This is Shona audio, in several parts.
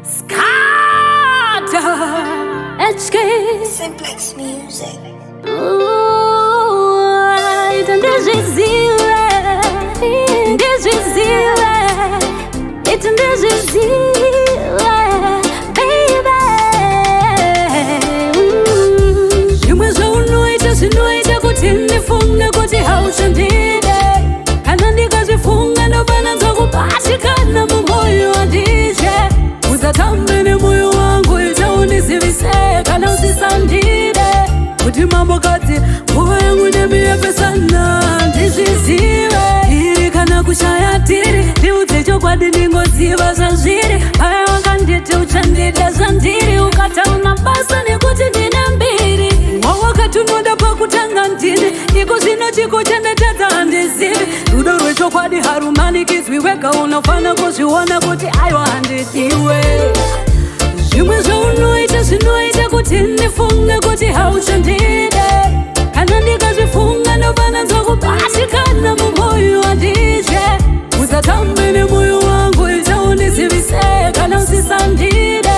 Scatter HK Simplex Music. Sinoita kuti ndifunge kuti hauchandide kana ndikazifunga ndopana dzokupatikana mumoyo wandije usatambe nemoyo wangu itaundizivise kana usisandide kuti mambokadzi nguva yangu ndemiyepesana ndizvizive iri kana kushaya tiri ndiudze chokwadi ndingoziva zvazviri paya wakanditi uchandida zvandiri ukatauna basa nekuti ndine mbiri wawakatunoda pakutanga ndini iko zvino chikuchengetedza handizivi rudo rwechokwadi harumanikidzwi wega unofana kuzviona kuti aiwa handidiwe zvimwe zvaunoita zvinoita kuti ndifunge kuti hauchandide kana ndikazvifunga ndofana dzokupatikana mumoyo wandije usatambe nemoyo wangu itaundizivise kana usisandide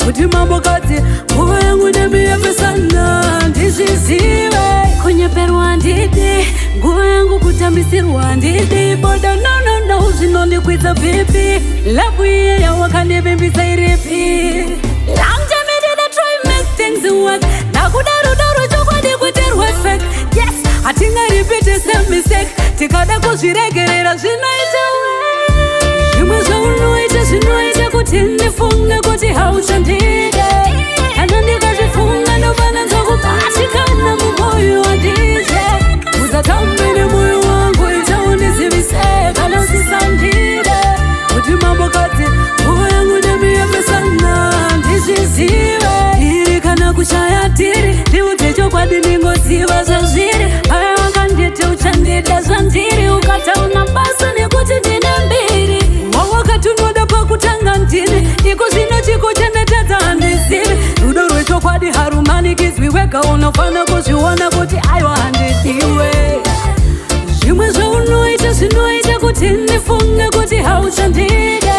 kuti mambokadzi nguva yangu ndemiyepesana ndizvizive kunyeperwa handidi nguva yangu kutambisirwa handidi boda nonono zvinondikwidza bhipi lavu iye yawakandivimbisa iripi nakudaro chokwadi kuiterwa fek yes hatingaripiti semistake tikada kuzviregerera zvinoita zvimwe zvaunoita zvinoita kuti ndifunge kuti hauchandide kana ndikazvifunga ndofana dzokupatikana mumoyo wandije usatambe nemoyo wangu itaundizivise kana usisandide kuti mambokadzi nguva yangu ndemiyepesana ndizvizive iri kana kushaya tiri ndiudze chokwadi ndingoziva zvazviri paya wakanditi uchandida zvandiri ukatauna basa nekuti ndine mbiri wawakatunoda pakutanga ndini iko zvino chikuchengetedza handizivi rudo rwechokwadi harumanikidzwi wega unofana kuzviona kuti aiwa handidiwe zvimwe zvaunoita zvinoita kuti ndifunge kuti hauchandide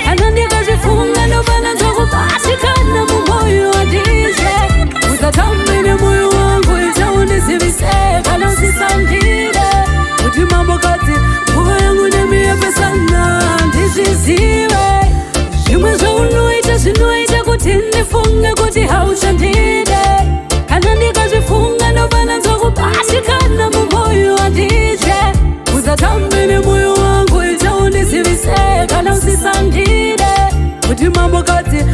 kana ndikazvifunga ndofana dzokupatikana mumoyo wandije usatambe nemoyo wangu itaundizivise kana usisandide kuti mambokadzi nguva yangu ndemiyepesana ndizvizive zvimwe zvaunoita zvinoita kuti ndifunge kuti hauchandide kana ndikazvifunga ndofana dzokupatikana mumoyo wandije usatambe nemoyo wangu itaundizivise kana usisandide kuti mambokadzi